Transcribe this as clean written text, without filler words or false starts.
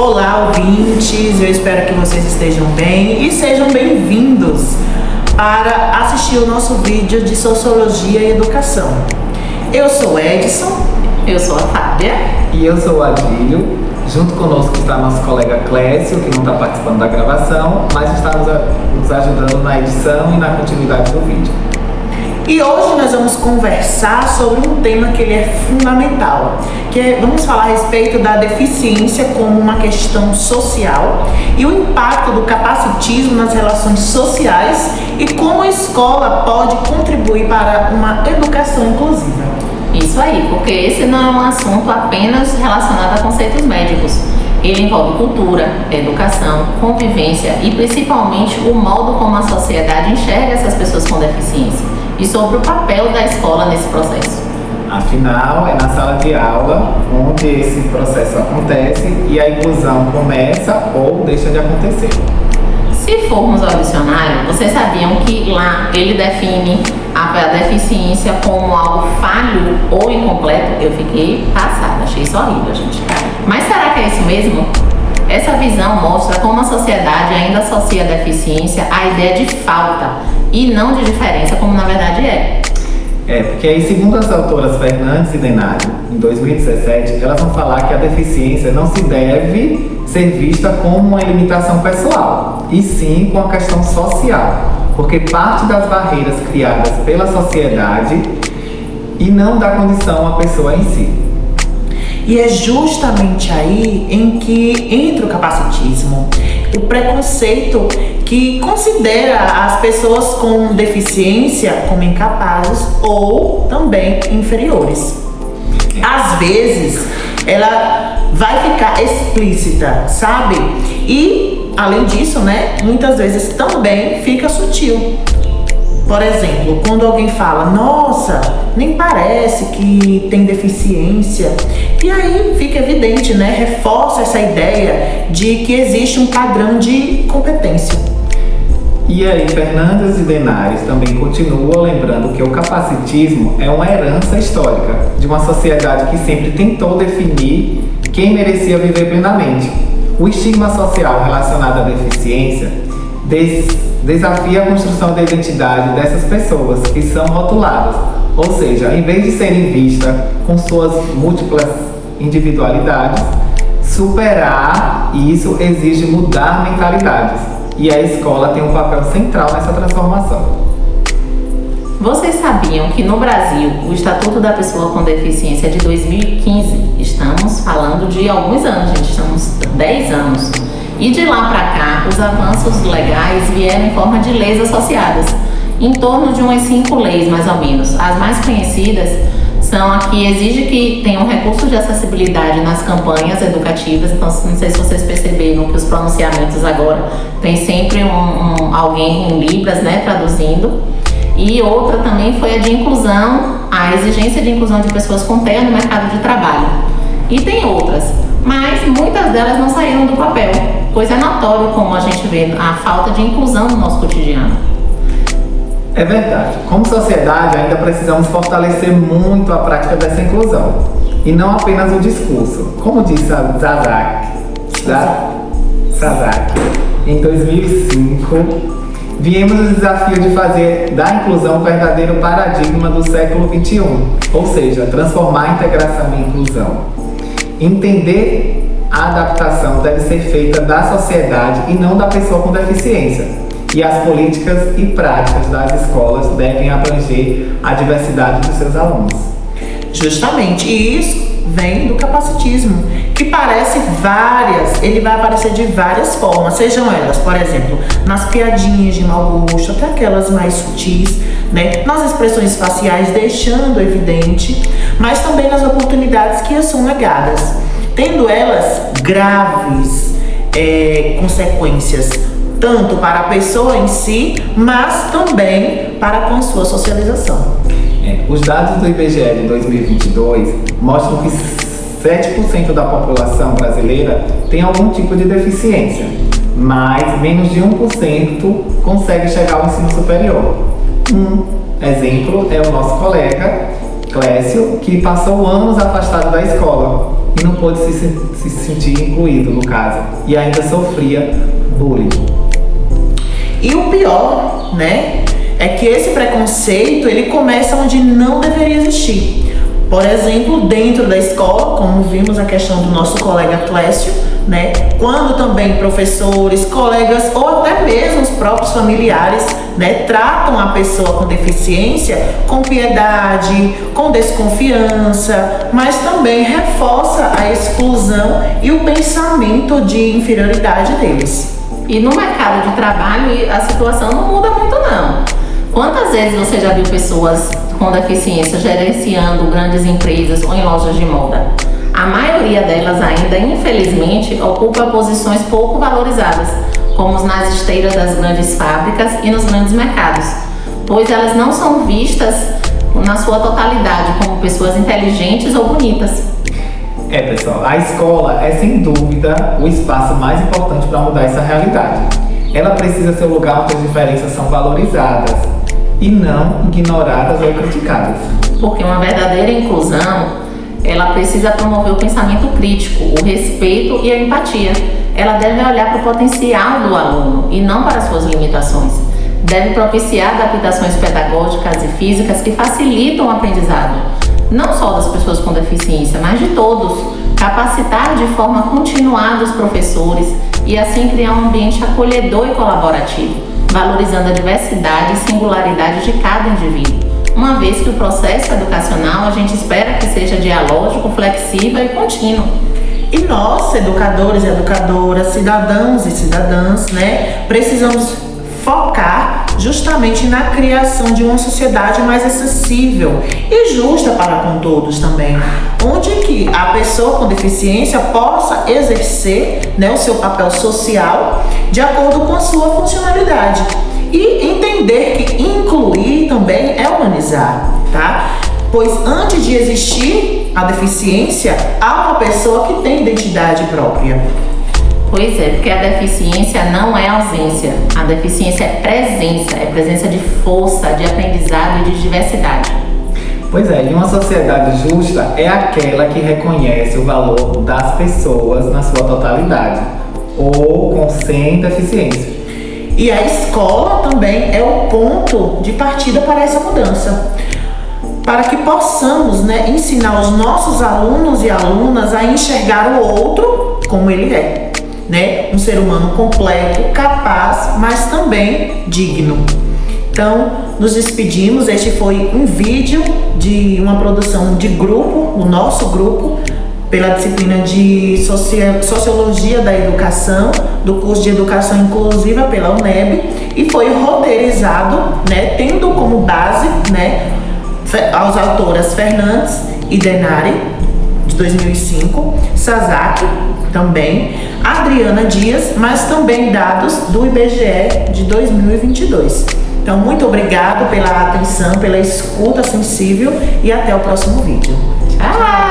Olá, ouvintes, eu espero que vocês estejam bem e sejam bem-vindos para assistir o nosso vídeo de Sociologia e Educação. Eu sou Edson. Eu sou a Fábia. E eu sou o Adílio. Junto conosco está nosso colega Clécio, que não está participando da gravação, mas está nos ajudando na edição e na continuidade do vídeo. E hoje nós vamos conversar sobre um tema que ele é fundamental, vamos falar a respeito da deficiência como uma questão social e o impacto do capacitismo nas relações sociais e como a escola pode contribuir para uma educação inclusiva. Isso aí, porque esse não é um assunto apenas relacionado a conceitos médicos. Ele envolve cultura, educação, convivência e principalmente o modo como a sociedade enxerga essas pessoas com deficiência e sobre o papel da escola nesse processo. Afinal, é na sala de aula onde esse processo acontece e a inclusão começa ou deixa de acontecer. Se formos ao dicionário, vocês sabiam que lá ele define a deficiência como algo falho ou incompleto? Eu fiquei passada, achei isso horrível, gente. Mas será que é isso mesmo? Essa visão mostra como a sociedade ainda associa a deficiência à ideia de falta e não de diferença, como na verdade é. Porque aí, segundo as autoras Fernandes e Denário, em 2017, elas vão falar que a deficiência não se deve ser vista como uma limitação pessoal, e sim com a questão social, porque parte das barreiras criadas pela sociedade e não da condição à pessoa em si. E é justamente aí em que entra o capacitismo, o preconceito que considera as pessoas com deficiência como incapazes ou também inferiores. Às vezes, ela vai ficar explícita, sabe? E, além disso, muitas vezes também fica sutil. Por exemplo, quando alguém fala, nossa, nem parece que tem deficiência. E aí fica evidente, reforça essa ideia de que existe um padrão de competência. E aí, Fernandes e Denários também continuam lembrando que o capacitismo é uma herança histórica de uma sociedade que sempre tentou definir quem merecia viver plenamente. O estigma social relacionado à deficiência desafia a construção da identidade dessas pessoas que são rotuladas, ou seja, em vez de serem vistas com suas múltiplas individualidades, superar isso exige mudar mentalidades, e a escola tem um papel central nessa transformação. Vocês sabiam que no Brasil o Estatuto da Pessoa com Deficiência é de 2015? Estamos falando de alguns anos, gente, estamos 10 anos. E de lá para cá, os avanços legais vieram em forma de leis associadas, em torno de umas 5 leis, mais ou menos. As mais conhecidas são a que exige que tenha um recurso de acessibilidade nas campanhas educativas. Então, não sei se vocês perceberam que os pronunciamentos agora tem sempre alguém em Libras, traduzindo. E outra também foi a de inclusão, a exigência de inclusão de pessoas com TEA no mercado de trabalho. E tem outras, mas muitas delas não saíram do papel, pois é notório como a gente vê a falta de inclusão no nosso cotidiano. É verdade. Como sociedade, ainda precisamos fortalecer muito a prática dessa inclusão, e não apenas o discurso. Como disse a Sazak, em 2005, viemos o desafio de fazer da inclusão um verdadeiro paradigma do século XXI, ou seja, transformar a integração em inclusão. Entender a adaptação deve ser feita da sociedade e não da pessoa com deficiência. E as políticas e práticas das escolas devem abranger a diversidade dos seus alunos. Justamente, e isso vem do capacitismo, que ele vai aparecer de várias formas, sejam elas, por exemplo, nas piadinhas de mau gosto, até aquelas mais sutis, nas expressões faciais, deixando evidente, mas também nas oportunidades que são negadas, tendo elas graves consequências, tanto para a pessoa em si, mas também para com a sua socialização. Os dados do IBGE de 2022 mostram que 7% da população brasileira tem algum tipo de deficiência, mas menos de 1% consegue chegar ao ensino superior. Um exemplo é o nosso colega Clécio, que passou anos afastado da escola, e não pôde se sentir incluído, no caso, e ainda sofria bullying. E o pior, né, é que esse preconceito, ele começa onde não deveria existir. Por exemplo, dentro da escola, como vimos a questão do nosso colega Clécio, né, quando também professores, colegas ou até mesmo os próprios familiares, né, tratam a pessoa com deficiência com piedade, com desconfiança, mas também reforça a exclusão e o pensamento de inferioridade deles. E no mercado de trabalho a situação não muda muito não. Quantas vezes você já viu pessoas com deficiência gerenciando grandes empresas ou em lojas de moda? A maioria delas ainda, infelizmente, ocupa posições pouco valorizadas, como nas esteiras das grandes fábricas e nos grandes mercados, pois elas não são vistas na sua totalidade como pessoas inteligentes ou bonitas. Pessoal, a escola é sem dúvida o espaço mais importante para mudar essa realidade. Ela precisa ser o lugar onde as diferenças são valorizadas e não ignoradas ou criticadas. Porque uma verdadeira inclusão, ela precisa promover o pensamento crítico, o respeito e a empatia. Ela deve olhar para o potencial do aluno e não para as suas limitações. Deve propiciar adaptações pedagógicas e físicas que facilitam o aprendizado, não só das pessoas com deficiência, mas de todos. Capacitar de forma continuada os professores e assim criar um ambiente acolhedor e colaborativo, valorizando a diversidade e singularidade de cada indivíduo. Uma vez que o processo educacional a gente espera que seja dialógico, flexível e contínuo. E nós, educadores e educadoras, cidadãos e cidadãs, né, precisamos focar justamente na criação de uma sociedade mais acessível e justa para com todos também, onde que a pessoa com deficiência possa exercer, né, o seu papel social de acordo com a sua funcionalidade e entender que incluir também é humanizar, tá? Pois antes de existir a deficiência, há uma pessoa que tem identidade própria. Pois é, porque a deficiência não é ausência, a deficiência é presença de força, de aprendizado e de diversidade. Pois é, e uma sociedade justa é aquela que reconhece o valor das pessoas na sua totalidade, ou com sem deficiência. E a escola também é o ponto de partida para essa mudança, para que possamos, né, ensinar os nossos alunos e alunas a enxergar o outro como ele é. Né? Um ser humano completo, capaz, mas também digno. Então, nos despedimos. Este foi um vídeo de uma produção de grupo, o nosso grupo, pela disciplina de Sociologia da Educação, do curso de Educação Inclusiva pela UNEB, e foi roteirizado, né, tendo como base, né, as autoras Fernandes e Denari, de 2005, Sasaki, também, Adriana Dias, mas também dados do IBGE de 2022. Então, muito obrigado pela atenção, pela escuta sensível e até o próximo vídeo. Tchau!